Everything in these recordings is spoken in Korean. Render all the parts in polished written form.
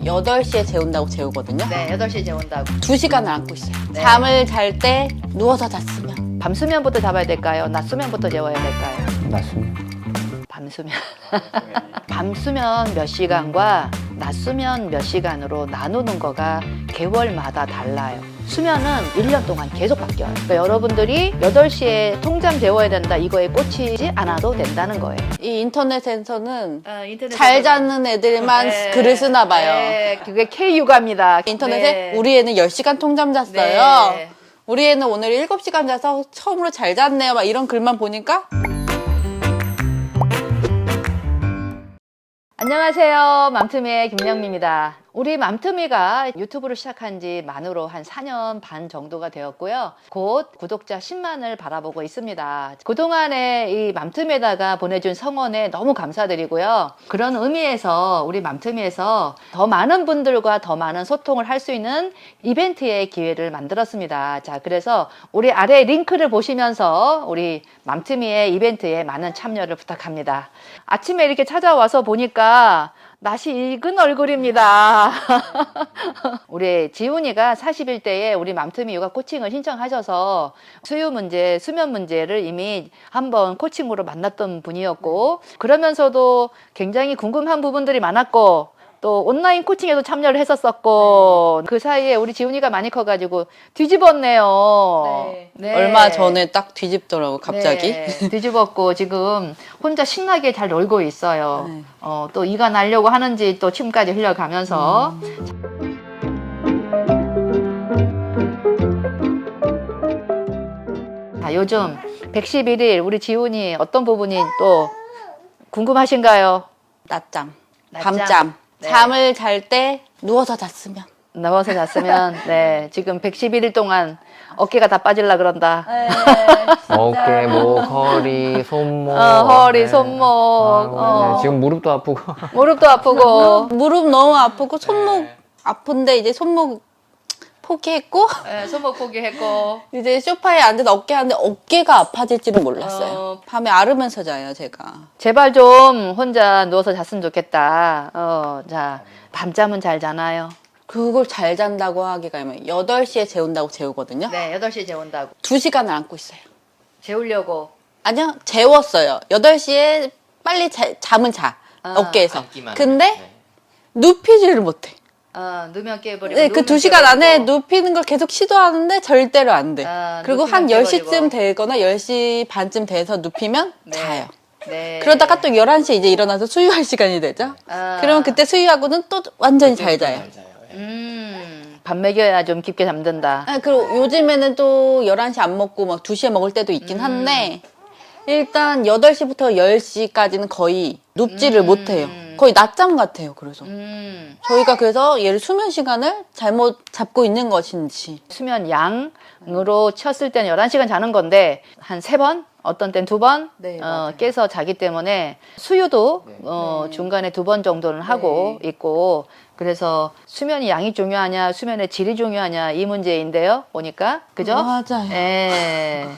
8시에 재운다고 재우거든요. 네, 8시에 재운다고. 2시간을 안고 있어요. 네. 잠을 잘 때 누워서 잤으면. 밤수면부터 잡아야 될까요? 낮수면부터 재워야 될까요? 맞습니다. 밤수면. 밤수면 몇 시간과 낮수면 몇 시간으로 나누는 거가 개월마다 달라요. 수면은 1년 동안 계속 바뀌어요. 그러니까 여러분들이 8시에 통잠 재워야 된다 이거에 꽂히지 않아도 된다는 거예요. 이 인터넷에서는 인터넷 잘 자는 애들만 네. 글을 쓰나 봐요. 네, 그게 K육아입니다. 인터넷에 네. 우리 애는 10시간 통잠 잤어요. 네. 우리 애는 오늘 7시간 자서 처음으로 잘 잤네요. 막 이런 글만 보니까 안녕하세요. 맘투미의 김영미입니다. 우리 맘투미가 유튜브를 시작한 지 만으로 한 4년 반 정도가 되었고요. 곧 구독자 10만을 바라보고 있습니다. 그동안에 이 맘투미에다가 보내준 성원에 너무 감사드리고요. 그런 의미에서 우리 맘투미에서 더 많은 분들과 더 많은 소통을 할 수 있는 이벤트의 기회를 만들었습니다. 자, 그래서 우리 아래 링크를 보시면서 우리 맘투미의 이벤트에 많은 참여를 부탁합니다. 아침에 이렇게 찾아와서 보니까 낯이 익은 얼굴입니다. 우리 지훈이가 41대에 우리 맘투미 요가 코칭을 신청하셔서 수유 문제, 수면 문제를 이미 한번 코칭으로 만났던 분이었고, 그러면서도 굉장히 궁금한 부분들이 많았고, 또 온라인 코칭에도 참여를 했었었고, 그 사이에 우리 지훈이가 많이 커가지고 뒤집었네요. 네. 얼마 전에 딱 뒤집더라고 갑자기. 네, 뒤집었고 지금 혼자 신나게 잘 놀고 있어요. 네. 또 이가 나려고 하는지 또 침까지 흘려가면서. 자, 요즘 111일 우리 지훈이 어떤 부분이 또 궁금하신가요? 낮잠, 낮잠. 밤잠. 네. 잠을 잘 때 누워서 잤으면. 나와서 잤으면 네, 지금 111일 동안 어깨가 다 빠질라 그런다. 어깨, 목, 허리, 손목. 허리, 네. 손목. 네. 지금 무릎도 아프고. 무릎도 아프고. 무릎 너무 아프고 손목 아픈데 이제 손목 포기했고 네, 손목 포기했고. 이제 소파에 앉아서 어깨 하는데 어깨가 아파질지는 몰랐어요. 밤에 앓으면서 자요 제가. 제발 좀 혼자 누워서 잤으면 좋겠다. 자, 밤잠은 잘 자나요? 그걸 잘 잔다고 하기가 8시에 재운다고 재우거든요. 네, 8시에 재운다고. 2시간을 안고 있어요. 재우려고. 아니요, 재웠어요. 8시에 빨리 잠은 자. 어깨에서. 근데 눕히지를 못해. 누면 깨버리고. 네, 그 2시간 안에 눕히는 걸 계속 시도하는데 절대로 안 돼. 그리고 한 눕히면 10시쯤 깨버리고. 되거나 10시 반쯤 돼서 눕히면 네. 자요. 네. 그러다가 또 11시에 이제 일어나서 수유할 시간이 되죠. 그러면 그때 수유하고는 또 완전히 잘 자요. 밥 먹여야 좀 깊게 잠든다. 아, 그리고 요즘에는 또 11시 안 먹고 막 2시에 먹을 때도 있긴 한데 일단 8시부터 10시까지는 거의 눕지를 못해요. 거의 낮잠 같아요. 그래서 저희가 그래서 얘를 수면 시간을 잘못 잡고 있는 것인지. 수면 양으로 쳤을 때는 11시간 자는 건데 한 3번? 어떤 땐 2번 네, 맞아요. 깨서 자기 때문에 수유도 중간에 2번 정도는 하고 있고, 그래서 수면이 양이 중요하냐 수면의 질이 중요하냐 이 문제인데요. 보니까 그죠? 맞아요. 예.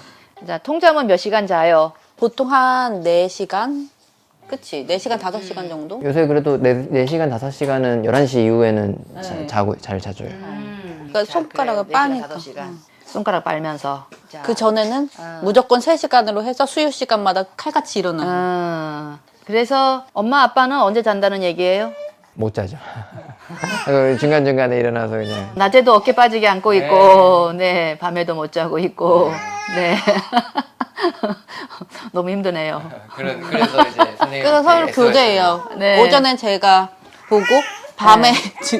자, 통잠은 몇 시간 자요? 보통 한 4시간? 그치? 4시간, 5시간 정도? 요새 그래도 4시간, 5시간은 11시 이후에는 네. 잘 자줘요. 그러니까 손가락을 그래요. 빠니까. 4시간, 5시간. 손가락 빨면서. 자. 그 전에는 무조건 3시간으로 해서 수유 시간마다 칼같이 일어나요. 그래서 엄마 아빠는 언제 잔다는 얘기예요? 못 자죠. 그리고 중간중간에 일어나서 그냥. 낮에도 어깨 빠지게 안고 있고, 네, 밤에도 못 자고 있고, 네. 너무 힘드네요. 그래서 이제 선생님. 그래서 서로 교대해요. 네. 오전엔 제가 보고 밤에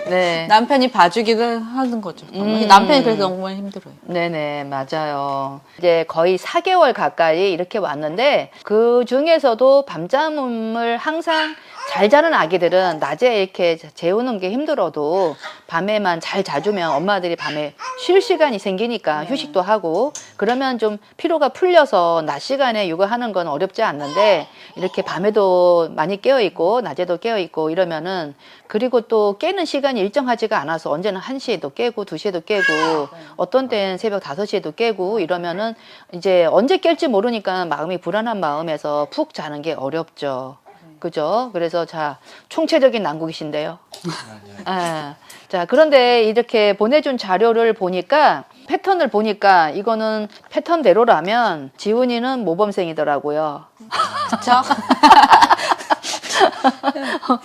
네. 남편이 봐주기를 하는 거죠. 남편이 그래서 정말 힘들어요. 네네, 맞아요. 이제 거의 4개월 가까이 이렇게 왔는데, 그 중에서도 밤잠을 항상 잘 자는 아기들은 낮에 이렇게 재우는 게 힘들어도 밤에만 잘 자주면 엄마들이 밤에 쉴 시간이 생기니까 휴식도 하고, 그러면 좀 피로가 풀려서 낮 시간에 육아하는 건 어렵지 않는데, 이렇게 밤에도 많이 깨어있고 낮에도 깨어있고 이러면은, 그리고 또 깨는 시간이 일정하지가 않아서 언제는 1시에도 깨고 2시에도 깨고 어떤 때는 새벽 5시에도 깨고 이러면은 이제 언제 깰지 모르니까 마음이 불안한 마음에서 푹 자는 게 어렵죠. 그죠? 그래서 자, 총체적인 난국이신데요. 아, 자, 그런데 이렇게 보내준 자료를 보니까 패턴을 보니까 이거는 패턴대로라면 지훈이는 모범생이더라고요. 그쵸?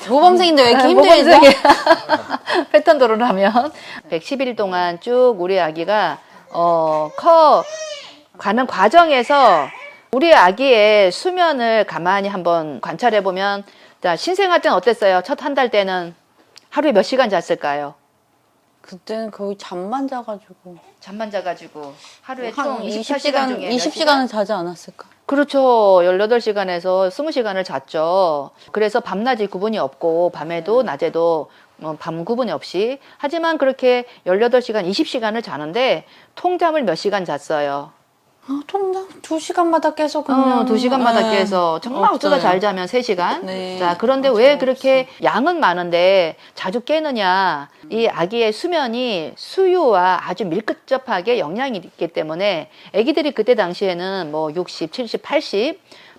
모범생인데 왜 이렇게 힘들죠? 모범생이 패턴대로라면 110일 동안 쭉 우리 아기가 커 가는 과정에서 우리 아기의 수면을 가만히 한번 관찰해 보면, 자, 신생아 때는 어땠어요? 첫 한 달 때는 하루에 몇 시간 잤을까요? 그때는 거의 잠만 자가지고 잠만 자가지고 하루에 한 총 24시간 중에 20시간은 자지 않았을까? 그렇죠. 18시간에서 20시간을 잤죠. 그래서 밤낮이 구분이 없고 밤에도 낮에도 밤 구분이 없이, 하지만 그렇게 18시간, 20시간을 자는데 통잠을 몇 시간 잤어요? 통장 2시간마다 깨서 그냥 2시간마다 네. 깨서 정말 어쩌다 없어요. 잘 자면 3시간. 네. 자, 그런데 왜 그렇게 양은 많은데 자주 깨느냐? 이 아기의 수면이 수유와 아주 밀접하게 영향이 있기 때문에, 아기들이 그때 당시에는 뭐 60, 70,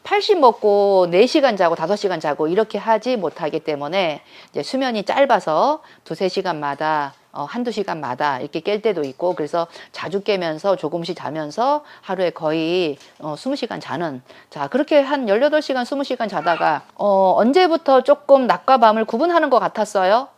80 먹고 4시간 자고 5시간 자고 이렇게 하지 못하기 때문에 이제 수면이 짧아서 2-3시간마다 한두 시간마다 이렇게 깰 때도 있고, 그래서 자주 깨면서 조금씩 자면서 하루에 거의 20시간 자는, 자, 그렇게 한 18시간, 20시간 자다가 언제부터 조금 낮과 밤을 구분하는 것 같았어요?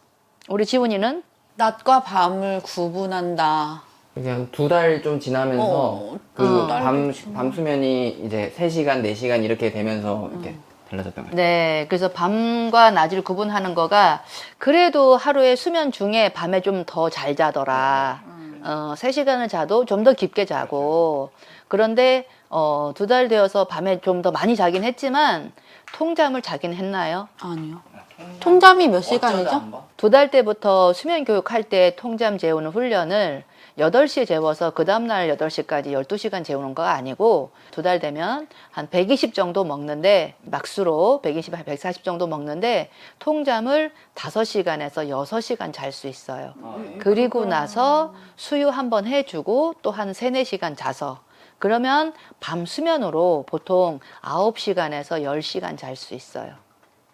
우리 지훈이는? 낮과 밤을 구분한다. 그냥 2달 좀 지나면서 그 밤 수면이 이제 3시간, 4시간 이렇게 되면서 이렇게 달라졌던 것 같아요. 네, 그래서 밤과 낮을 구분하는 거가, 그래도 하루에 수면 중에 밤에 좀 더 잘 자더라. 3시간을 자도 좀 더 깊게 자고. 그런데 2달 되어서 밤에 좀 더 많이 자긴 했지만 통잠을 자긴 했나요? 아니요. 통잠이 몇 시간이죠? 2달 때부터 수면 교육할 때 통잠 재우는 훈련을 8시에 재워서 그 다음날 8시까지 12시간 재우는 거 아니고, 2달 되면 한 120 정도 먹는데, 막수로 120, 140 정도 먹는데 통잠을 5시간에서 6시간 잘 수 있어요. 그리고 나서 수유 한번 해주고 또 한 3-4시간 자서, 그러면 밤 수면으로 보통 9시간에서 10시간 잘 수 있어요.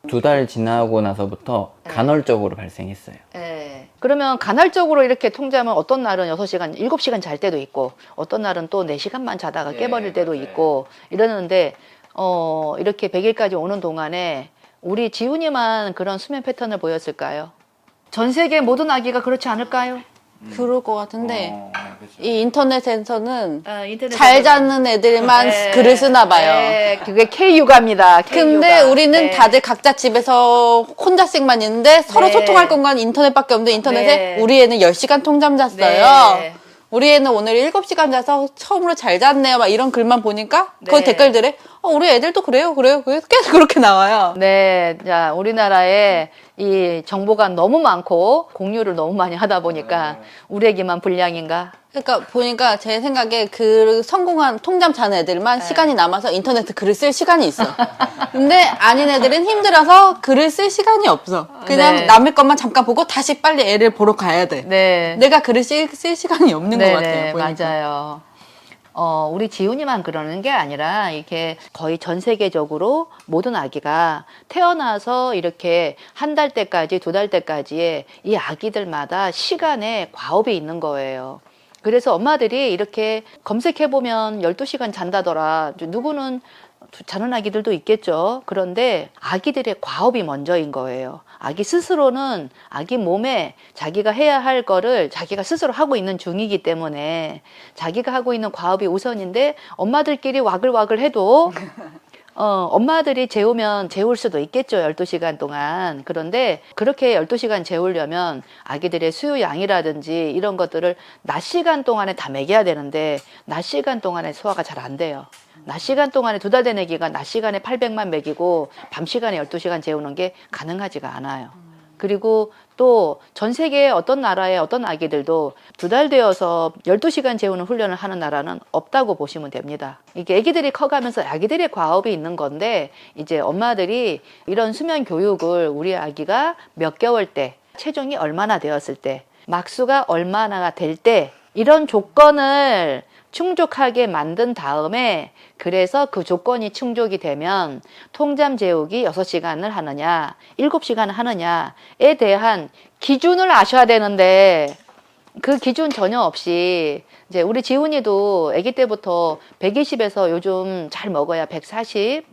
2달 지나고 나서부터 간헐적으로 발생했어요. 네. 그러면 간헐적으로 이렇게 통잠을 어떤 날은 6시간, 7시간 잘 때도 있고, 어떤 날은 또 4시간만 자다가 깨버릴 때도 있고, 이러는데, 이렇게 100일까지 오는 동안에 우리 지훈이만 그런 수면 패턴을 보였을까요? 전 세계 모든 아기가 그렇지 않을까요? 그럴 것 같은데 이 인터넷에서는 인터넷에서 잘 자는 애들만 글을 쓰나 봐요. 네, 그게 K육아입니다. 근데 우리는 다들 각자 집에서 혼자씩만 있는데 서로 네. 소통할 공간 인터넷밖에 없는데 인터넷에 네. 우리 애는 10시간 통잠 잤어요. 네. 우리 애는 오늘 7시간 자서 처음으로 잘 잤네요. 막 이런 글만 보니까 그 네. 댓글들에 우리 애들도 그래요. 계속 그렇게 나와요. 네, 자, 우리나라에 이 정보가 너무 많고 공유를 너무 많이 하다 보니까 우리 애기만 불량인가? 그러니까 보니까 제 생각에 그 성공한 통잠 자는 애들만 시간이 남아서 인터넷에 글을 쓸 시간이 있어. 근데 아닌 애들은 힘들어서 글을 쓸 시간이 없어. 그냥 네. 남의 것만 잠깐 보고 다시 빨리 애를 보러 가야 돼. 네. 내가 글을 쓸 시간이 없는 것 같아요. 보니까. 맞아요. 우리 지훈이만 그러는 게 아니라 이렇게 거의 전 세계적으로 모든 아기가 태어나서 이렇게 한 달 때까지, 2달 때까지의 이 아기들마다 시간에 과업이 있는 거예요. 그래서 엄마들이 이렇게 검색해보면 12시간 잔다더라. 누구는 자는 아기들도 있겠죠. 그런데 아기들의 과업이 먼저인 거예요. 아기 스스로는 아기 몸에 자기가 해야 할 거를 자기가 스스로 하고 있는 중이기 때문에 자기가 하고 있는 과업이 우선인데, 엄마들끼리 와글와글 해도 엄마들이 재우면 재울 수도 있겠죠. 12시간 동안. 그런데 그렇게 12시간 재우려면 아기들의 수유양이라든지 이런 것들을 낮 시간 동안에 다 먹여야 되는데, 낮 시간 동안에 소화가 잘 안 돼요. 낮 시간 동안에 2달 된 애기가 낮 시간에 800만 먹이고 밤 시간에 12시간 재우는 게 가능하지가 않아요. 그리고 또 전 세계 어떤 나라의 어떤 아기들도 2달 되어서 12시간 재우는 훈련을 하는 나라는 없다고 보시면 됩니다. 이게 아기들이 커가면서 아기들의 과업이 있는 건데, 이제 엄마들이 이런 수면 교육을 우리 아기가 몇 개월 때, 체중이 얼마나 되었을 때, 막수가 얼마나 될 때, 이런 조건을 충족하게 만든 다음에 그래서 그 조건이 충족이 되면 통잠 재우기 6시간을 하느냐 7시간을 하느냐에 대한 기준을 아셔야 되는데 그 기준 전혀 없이 이제 우리 지훈이도 아기 때부터 120에서 요즘 잘 먹어야 140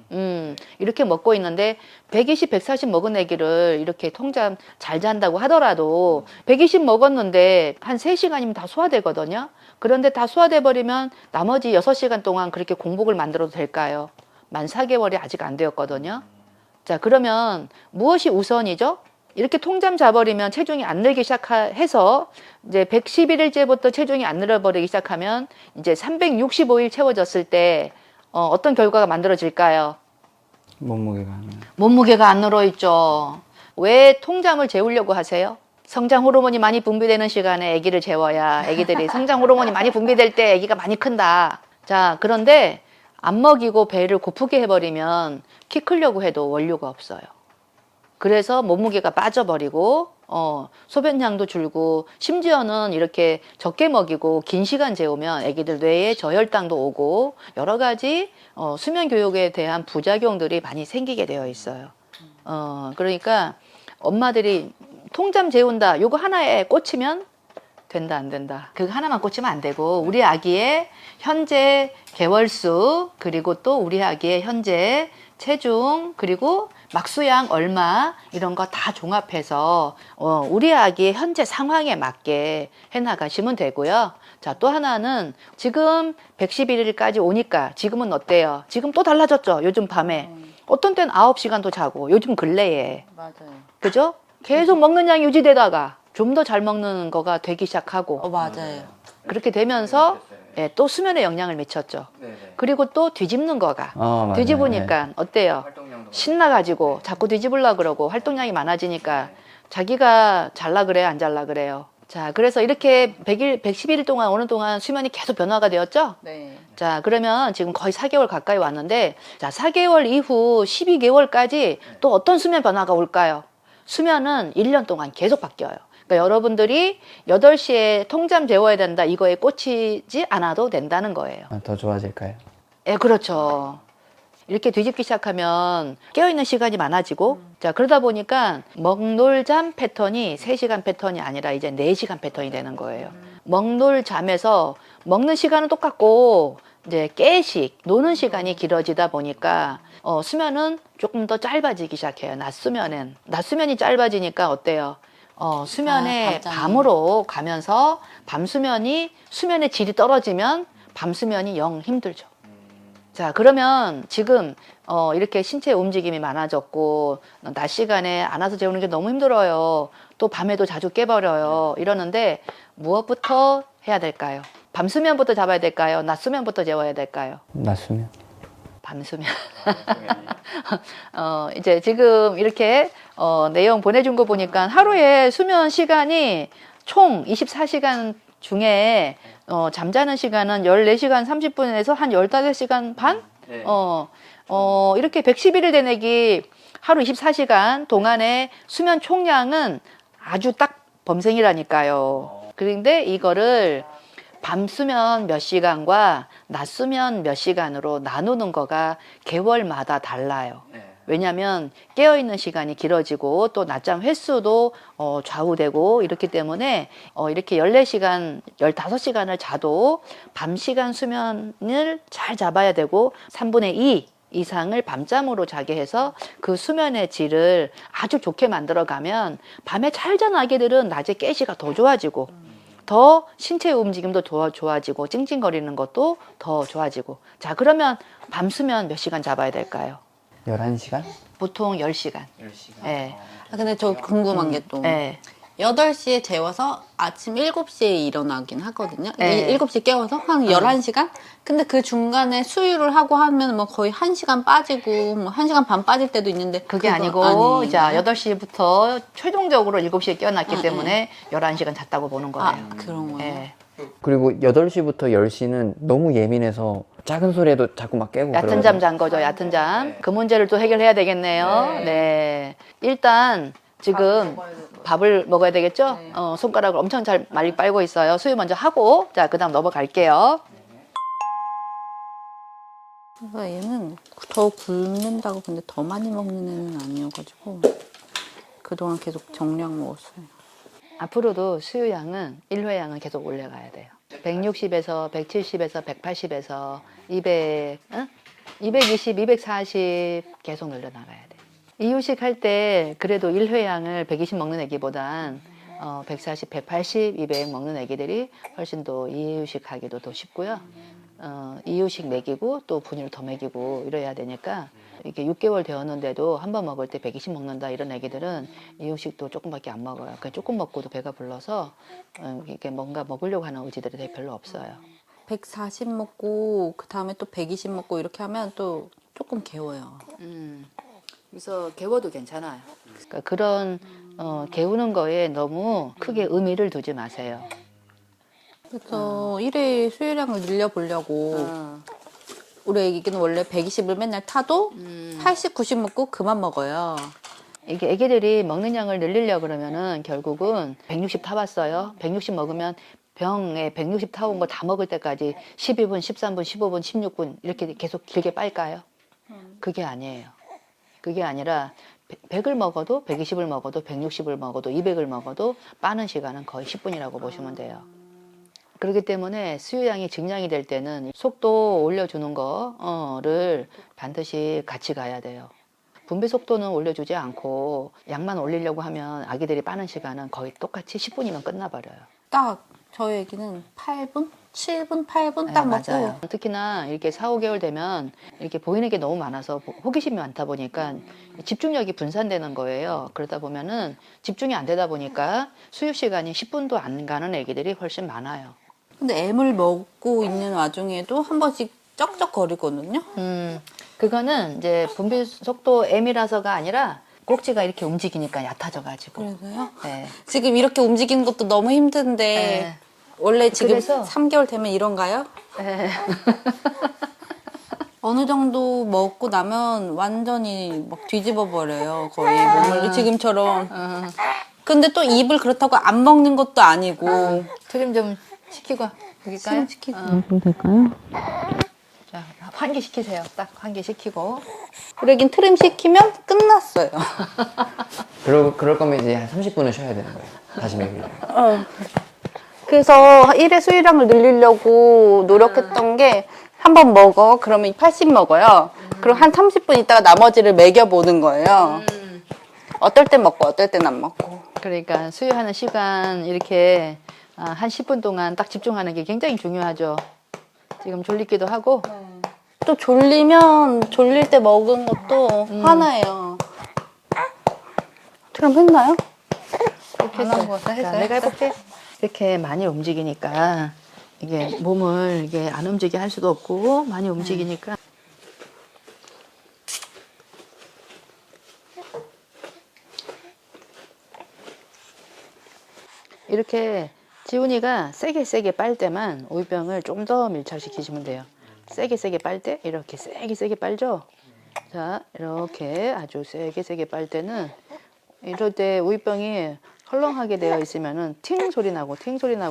이렇게 먹고 있는데 120, 140 먹은 아기를 이렇게 통잠 잘 잔다고 하더라도 120 먹었는데 한 3시간이면 다 소화되거든요. 그런데 다 소화돼 버리면 나머지 6시간 동안 그렇게 공복을 만들어도 될까요? 만 4개월이 아직 안 되었거든요. 자, 그러면 무엇이 우선이죠? 이렇게 통잠 자버리면 체중이 안 늘기 시작해서 이제 111일째부터 체중이 안 늘어버리기 시작하면 이제 365일 채워졌을 때 어떤 결과가 만들어질까요? 몸무게가 안 늘어 있죠. 왜 통잠을 재우려고 하세요? 성장 호르몬이 많이 분비되는 시간에 아기를 재워야 아기들이 성장 호르몬이 많이 분비될 때 아기가 많이 큰다. 자, 그런데 안 먹이고 배를 고프게 해버리면 키 크려고 해도 원료가 없어요. 그래서 몸무게가 빠져버리고 소변량도 줄고 심지어는 이렇게 적게 먹이고 긴 시간 재우면 아기들 뇌에 저혈당도 오고 여러 가지 수면 교육에 대한 부작용들이 많이 생기게 되어 있어요. 그러니까 엄마들이 통잠 재운다 요거 하나에 꽂히면 된다 안 된다 그거 하나만 꽂히면 안 되고 우리 아기의 현재 개월수 그리고 또 우리 아기의 현재 체중 그리고 막수양 얼마 이런 거 다 종합해서 우리 아기의 현재 상황에 맞게 해나가시면 되고요. 자, 또 하나는 지금 111일까지 오니까 지금은 어때요? 지금 또 달라졌죠? 요즘 밤에 어떤 때는 9시간도 자고 요즘 근래에 맞아요. 그죠? 계속 먹는 양이 유지되다가 좀 더 잘 먹는 거가 되기 시작하고 맞아요. 그렇게 되면서 예, 또 수면에 영향을 미쳤죠. 그리고 또 뒤집는 거가 맞아요. 뒤집으니까 어때요? 신나가지고 자꾸 뒤집으려고 그러고 활동량이 많아지니까 자기가 잘라 그래요? 안 잘라 그래요? 자, 그래서 이렇게 111일 동안 오는 동안 수면이 계속 변화가 되었죠? 네. 자, 그러면 지금 거의 4개월 가까이 왔는데 자, 4개월 이후 12개월까지 또 어떤 수면 변화가 올까요? 수면은 1년 동안 계속 바뀌어요. 그러니까 여러분들이 8시에 통잠 재워야 된다 이거에 꽂히지 않아도 된다는 거예요. 더 좋아질까요? 예, 그렇죠. 이렇게 뒤집기 시작하면 깨어있는 시간이 많아지고 자, 그러다 보니까 먹놀잠 패턴이 3시간 패턴이 아니라 이제 4시간 패턴이 되는 거예요. 먹놀잠에서 먹는 시간은 똑같고 이제 깨식, 노는 시간이 길어지다 보니까 수면은 조금 더 짧아지기 시작해요. 낮 수면이 짧아지니까 어때요? 수면에 밤잠이. 밤으로 가면서 밤 수면의 질이 떨어지면 밤 수면이 영 힘들죠. 자, 그러면 지금 이렇게 신체 움직임이 많아졌고 낮 시간에 안아서 재우는 게 너무 힘들어요. 또 밤에도 자주 깨버려요. 이러는데 무엇부터 해야 될까요? 밤 수면부터 잡아야 될까요? 낮 수면부터 재워야 될까요? 낮수면. 밤 수면. 이제 지금 이렇게 내용 보내준 거 보니까 하루에 수면 시간이 총 24시간 중에 잠자는 시간은 14시간 30분에서 한 15시간 반? 네. 이렇게 111일 된 애기 하루 24시간 동안의 수면 총량은 아주 딱 범생이라니까요. 그런데 이거를 밤 수면 몇 시간과 낮 수면 몇 시간으로 나누는 거가 개월마다 달라요. 왜냐하면 깨어있는 시간이 길어지고 또 낮잠 횟수도 좌우되고 이렇기 때문에 이렇게 14시간, 15시간을 자도 밤 시간 수면을 잘 잡아야 되고 3분의 2 이상을 밤잠으로 자게 해서 그 수면의 질을 아주 좋게 만들어가면 밤에 잘 자는 아기들은 낮에 깨시가 더 좋아지고 더 신체 움직임도 더 좋아지고 찡찡거리는 것도 더 좋아지고 자, 그러면 밤 수면 몇 시간 잡아야 될까요? 11시간? 보통 10시간. 10시간? 예. 근데 저 궁금한 게 또 예. 8시에 재워서 아침 7시에 일어나긴 하거든요. 네. 7시에 깨워서 한 11시간? 근데 그 중간에 수유를 하고 하면 뭐 거의 1시간 빠지고 뭐 1시간 반 빠질 때도 있는데 그게 그거 아니고, 아닌가요? 자, 8시부터 최종적으로 7시에 깨어났기 때문에 11시간 잤다고 보는 거예요. 그런 거예요? 예. 그리고 8시부터 10시는 너무 예민해서 작은 소리에도 자꾸 막 깨고 얕은 잠 잔 거죠, 얕은 잠. 그 문제를 또 해결해야 되겠네요. 네. 일단, 지금 밥을 먹어야 되겠죠? 손가락을 엄청 잘 많이 빨고 있어요. 수유 먼저 하고, 자, 그 다음 넘어갈게요. 그러니까 얘는 더 굶는다고 근데 더 많이 먹는 애는 아니어가지고 그동안 계속 정량 먹었어요. 앞으로도 수유량은 1회량은 계속 올려가야 돼요. 160에서 170에서 180에서 200, 220, 240 계속 늘려나가야 돼. 이유식 할 때 그래도 1회량을 120 먹는 애기보단 140, 180, 200 먹는 애기들이 훨씬 더 이유식 하기도 더 쉽고요. 이유식 먹이고 또 분유를 더 먹이고 이래야 되니까 이게 6개월 되었는데도 한 번 먹을 때 120 먹는다 이런 애기들은 이유식도 조금밖에 안 먹어요. 그러니까 조금 먹고도 배가 불러서 이게 뭔가 먹으려고 하는 의지들이 되게 별로 없어요. 140 먹고 그 다음에 또 120 먹고 이렇게 하면 또 조금 개워요. 그래서 개워도 괜찮아요. 그러니까 그런 개우는 거에 너무 크게 의미를 두지 마세요. 그래서 1회 수유량을 늘려보려고 우리 애기는 원래 120을 맨날 타도 80, 90 먹고 그만 먹어요. 이게 애기들이 먹는 양을 늘리려고 그러면은 결국은 160 타봤어요. 160 먹으면 병에 160 타온 거 다 먹을 때까지 12분, 13분, 15분, 16분 이렇게 계속 길게 빨까요? 그게 아니에요. 그게 아니라 100을 먹어도 120을 먹어도 160을 먹어도 200을 먹어도 빠는 시간은 거의 10분이라고 보시면 돼요. 그렇기 때문에 수유량이 증량이 될 때는 속도 올려주는 거를 반드시 같이 가야 돼요. 분배 속도는 올려주지 않고 양만 올리려고 하면 아기들이 빠는 시간은 거의 똑같이 10분이면 끝나버려요. 딱 저희 애기는 8분? 7분, 8분 딱 먹고 맞아요. 특히나 이렇게 4, 5개월 되면 이렇게 보이는 게 너무 많아서 호기심이 많다 보니까 집중력이 분산되는 거예요. 그러다 보면은 집중이 안 되다 보니까 수유 시간이 10분도 안 가는 애기들이 훨씬 많아요. 근데 M을 먹고 있는 와중에도 한 번씩 쩍쩍거리거든요. 그거는 이제 분비 속도 M이라서가 아니라 꼭지가 이렇게 움직이니까 얕아져가지고. 그래서요? 네. 지금 이렇게 움직이는 것도 너무 힘든데 네. 원래 지금 그래서- 3개월 되면 이런가요? 네. 어느 정도 먹고 나면 완전히 막 뒤집어 버려요. 거의 몸을 지금처럼. 근데 또 입을 그렇다고 안 먹는 것도 아니고. 트림 좀 시키고 드릴까요? 트림 시키고. 그럼 될까요? 자, 한 개 시키세요. 딱 한 개 시키고. 그러긴 트림 시키면 끝났어요. 그럴 거면 이제 한 30분을 쉬어야 되는 거예요. 다시 먹이려면. 그래서 1회 수유량을 늘리려고 노력했던 게 한 번 먹어. 그러면 80 먹어요. 그럼 한 30분 있다가 나머지를 먹여보는 거예요. 어떨 땐 먹고 어떨 땐 안 먹고. 그러니까 수유하는 시간 이렇게 한 10분 동안 딱 집중하는 게 굉장히 중요하죠. 지금 졸리기도 하고. 또 졸리면 졸릴 때 먹은 것도 화나요. 그럼 했나요? 안 한 거. 자, 내가 해볼게. 이렇게 많이 움직이니까 이게 몸을 이게 안 움직이게 할 수도 없고 많이 움직이니까 이렇게 지훈이가 세게 빨 때만 우유병을 좀 더 밀착시키시면 돼요. 세게 빨 때 이렇게 세게 빨죠. 자, 이렇게 아주 세게 빨 때는 이럴 때 우유병이 헐렁하게 되어 있으면은 팅 소리 나고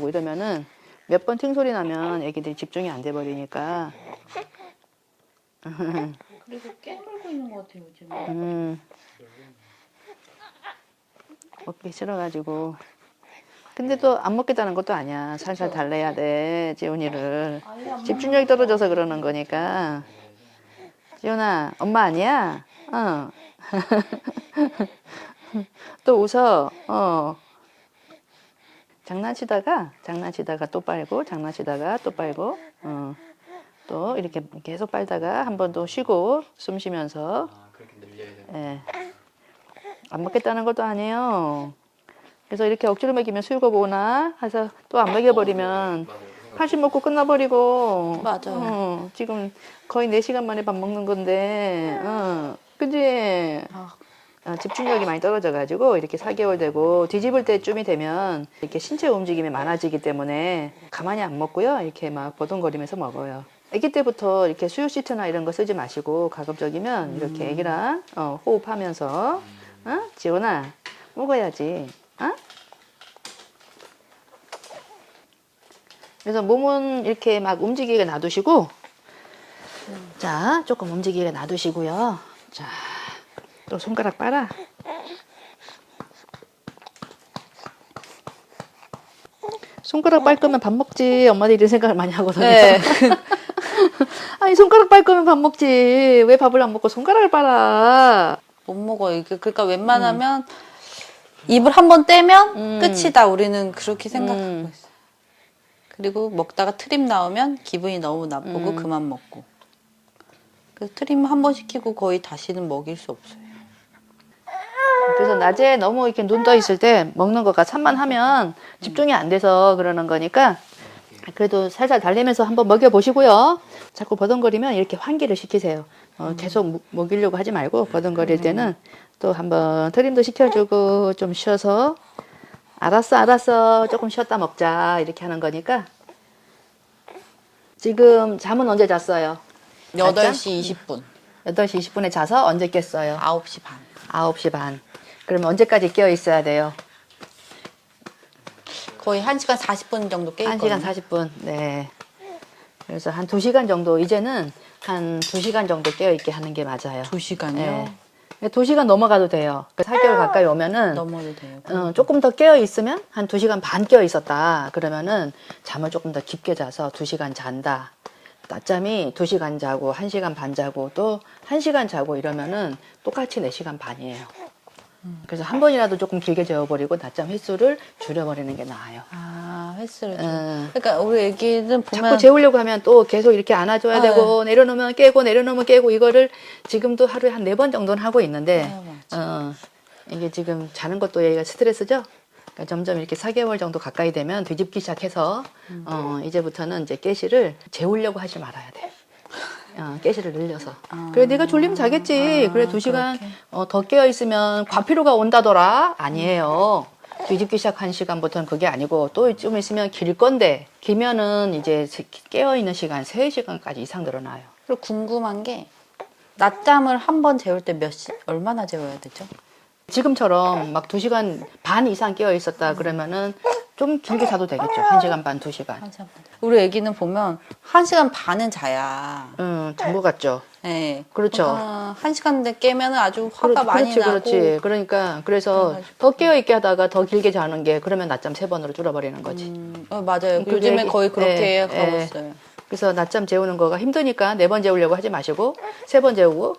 이러면은 몇 번 팅 소리 나면 애기들이 집중이 안 돼 버리니까. 그래서 깨물고 있는 것 같아요, 요즘. 먹기 싫어가지고. 근데 또 안 먹겠다는 것도 아니야. 살살 달래야 돼, 지훈이를. 집중력이 떨어져서 그러는 거니까. 지훈아, 엄마 아니야? 또 웃어. 장난치다가 또 빨고, 또 이렇게 계속 빨다가 한 번 더 쉬고, 숨 쉬면서. 그렇게 늘려야 돼요. 예. 안 먹겠다는 것도 아니에요. 그래서 이렇게 억지로 먹이면 수유가 오나 해서 또 안 먹여버리면 80 먹고 끝나버리고. 맞아요. 지금 거의 4시간 만에 밥 먹는 건데, 그지? 집중력이 많이 떨어져가지고 이렇게 4개월 되고 뒤집을 때쯤이 되면 이렇게 신체 움직임이 많아지기 때문에 가만히 안 먹고요. 이렇게 막 버둥거리면서 먹어요. 아기 때부터 이렇게 수유 시트나 이런 거 쓰지 마시고 가급적이면 이렇게 아기랑 호흡하면서 지훈아 먹어야지. 그래서 몸은 이렇게 막 움직이게 놔두시고 자, 조금 움직이게 놔두시고요. 자, 또 손가락 빨아. 손가락 빨 거면 밥 먹지. 엄마들이 이런 생각을 많이 하거든요. 네. 아니, 손가락 빨 거면 밥 먹지. 왜 밥을 안 먹고 손가락을 빨아? 못 먹어요. 그러니까 웬만하면 입을 한번 떼면 끝이다. 우리는 그렇게 생각하고 있어요. 그리고 먹다가 트림 나오면 기분이 너무 나쁘고 그만 먹고. 그 트림 한 번 시키고 거의 다시는 먹일 수 없어요. 그래서 낮에 너무 이렇게 눈 떠 있을 때 먹는 거가 산만하면 집중이 안 돼서 그러는 거니까 그래도 살살 달래면서 한번 먹여보시고요. 자꾸 버둥거리면 이렇게 환기를 시키세요. 계속 먹이려고 하지 말고 버둥거릴 때는 또 한번 트림도 시켜주고 좀 쉬어서 알았어 조금 쉬었다 먹자 이렇게 하는 거니까. 지금 잠은 언제 잤어요? 8시 20분. 8시 20분에 자서 언제 깼어요? 9시 반. 9시 반. 그러면 언제까지 깨어 있어야 돼요? 거의 1시간 40분 정도 깨있거든요. 1시간 40분. 네. 그래서 한 2시간 정도, 이제는 한 2시간 정도 깨어있게 하는 게 맞아요. 2시간이요? 네. 2시간 넘어가도 돼요. 4개월 가까이 오면은 넘어도 돼요. 조금 더 깨어있으면 한 2시간 반 깨어있었다. 그러면은 잠을 조금 더 깊게 자서 2시간 잔다. 낮잠이 2시간 자고 1시간 반 자고 또 1시간 자고 이러면은 똑같이 4시간 반이에요. 그래서 한 번이라도 조금 길게 재워버리고 낮잠 횟수를 줄여버리는 게 나아요. 아, 횟수를 좀. 그러니까 우리 애기는 보면 자꾸 재우려고 하면 또 계속 이렇게 안아줘야 되고 내려놓으면 깨고 내려놓으면 깨고 이거를 지금도 하루에 한 4번 정도는 하고 있는데 이게 지금 자는 것도 얘가 스트레스죠? 그러니까 점점 이렇게 4개월 정도 가까이 되면 뒤집기 시작해서 이제부터는 이제 깨시를 재우려고 하지 말아야 돼. 깨시를 늘려서. 그래 내가 졸리면 자겠지. 그래 2시간 더 깨어있으면 과피로가 온다더라. 아니에요. 뒤집기 시작한 시간부터는 그게 아니고 또 좀 있으면 길 건데 길면은 이제 깨어있는 시간 3시간까지 이상 늘어나요. 그리고 궁금한 게 낮잠을 한 번 재울 때 얼마나 재워야 되죠? 지금처럼 막 2시간 반 이상 깨어 있었다 그러면은 좀 길게 자도 되겠죠. 1시간 반, 2시간. 우리 애기는 보면 1시간 반은 자야. 잔 것 같죠. 네. 그렇죠. 1시간 깨면 아주 화가 많이 나고. 그렇지. 그러니까 그래서 더 깨어 있게 하다가 더 길게 자는 게 그러면 낮잠 3번으로 줄어버리는 거지. 맞아요. 요즘에 거의 그렇게 하고 있어요. 그래서 낮잠 재우는 거가 힘드니까 4번 재우려고 하지 마시고 3번 재우고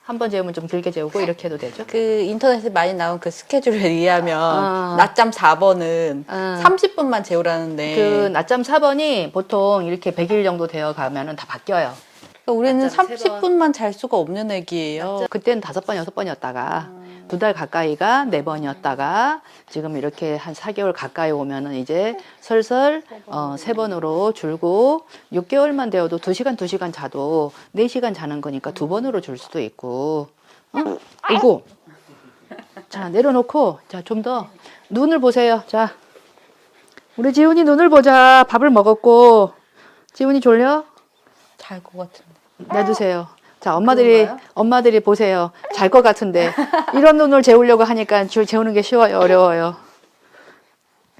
한 번 재우면 좀 길게 재우고 이렇게 해도 되죠. 그 인터넷에 많이 나온 그 스케줄에 의하면 낮잠 4번은 30분만 재우라는데 그 낮잠 4번이 보통 이렇게 100일 정도 되어 가면은 다 바뀌어요. 그러니까 우리는 낮잠 30분만 잘 수가 없는 애기예요. 그때는 5번, 6번이었다가 2달 가까이가 4번이었다가 지금 이렇게 한 4개월 가까이 오면은 이제 설설 3번으로 줄고 6개월만 되어도 2시간 자도 4시간 자는 거니까 2번으로 줄 수도 있고. 이거. 자, 내려놓고 자, 좀 더 눈을 보세요. 자. 우리 지훈이 눈을 보자. 밥을 먹었고. 지훈이 졸려? 잘 것 같은데. 내두세요. 자, 엄마들이 보세요. 잘 것 같은데. 이런 눈을 재우려고 하니까 재우는 게 쉬워요, 어려워요.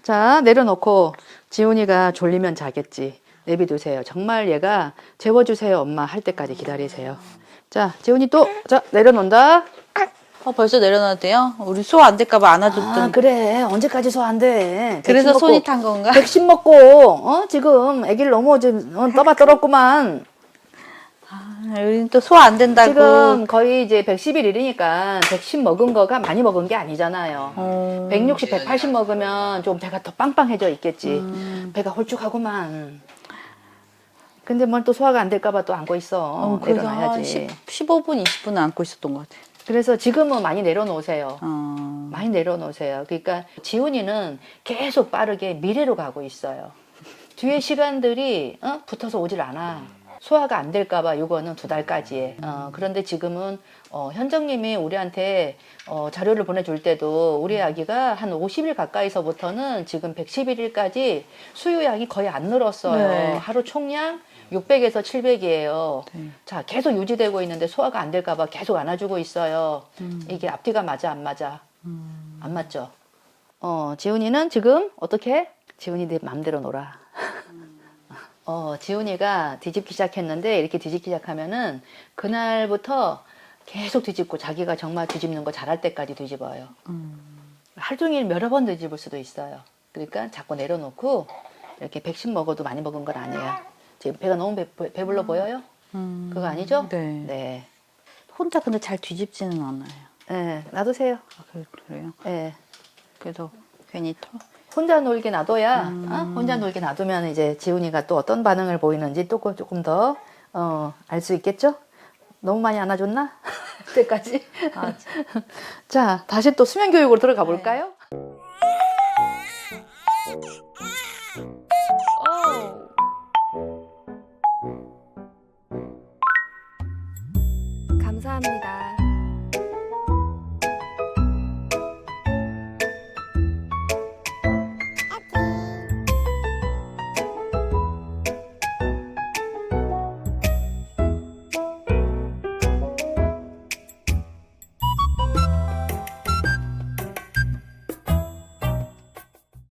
자, 내려놓고 지훈이가 졸리면 자겠지. 내비두세요. 정말 얘가 재워주세요, 엄마 할 때까지 기다리세요. 자, 지훈이 또, 자, 내려놓는다. 벌써 내려놔도 돼요? 우리 소화 안 될까봐 안아줬더니. 그래. 언제까지 소화 안 돼. 그래서 손이 탄 건가? 백신 먹고, 지금 애기를 너무 떠봐 떨었구만. 우린 또 소화 안 된다고. 지금 거의 이제 111일이니까 110 먹은 거가 많이 먹은 게 아니잖아요. 160, 180 먹으면 좀 배가 더 빵빵해져 있겠지. 배가 홀쭉하구만. 근데 뭘 또 소화가 안 될까봐 또 안고 있어. 그래서 내려놔야지. 15분, 20분은 안고 있었던 것 같아요. 그래서 지금은 많이 내려놓으세요. 어. 많이 내려놓으세요. 그러니까 지훈이는 계속 빠르게 미래로 가고 있어요. 뒤에 시간들이 붙어서 오질 않아. 소화가 안 될까봐 이거는 2달까지 해. 그런데 지금은 현정님이 우리한테 자료를 보내줄 때도 우리 아기가 한 50일 가까이서부터는 지금 111일까지 수유량이 거의 안 늘었어요. 네. 하루 총량 600에서 700이에요. 네. 자, 계속 유지되고 있는데 소화가 안 될까봐 계속 안아주고 있어요. 이게 앞뒤가 맞아, 안 맞아? 안 맞죠? 지훈이는 지금 어떻게 해? 지훈이 내 맘대로 놀아. 지훈이가 뒤집기 시작했는데 이렇게 뒤집기 시작하면은 그날부터 계속 뒤집고 자기가 정말 뒤집는 거 잘할 때까지 뒤집어요. 하루 종일 여러 번 뒤집을 수도 있어요. 그러니까 자꾸 내려놓고 이렇게 백신 먹어도 많이 먹은 건 아니에요. 지금 배가 너무 배불러 보여요? 그거 아니죠? 네. 네. 혼자 근데 잘 뒤집지는 않아요. 네, 놔두세요. 아, 그래요? 네. 그래서 괜히 혼자 놀게 놔둬야, 혼자 놀게 놔두면 이제 지훈이가 또 어떤 반응을 보이는지 또 조금 더, 알 수 있겠죠? 너무 많이 안아줬나? 그때까지. 아, 자, 다시 또 수면 교육으로 들어가 볼까요?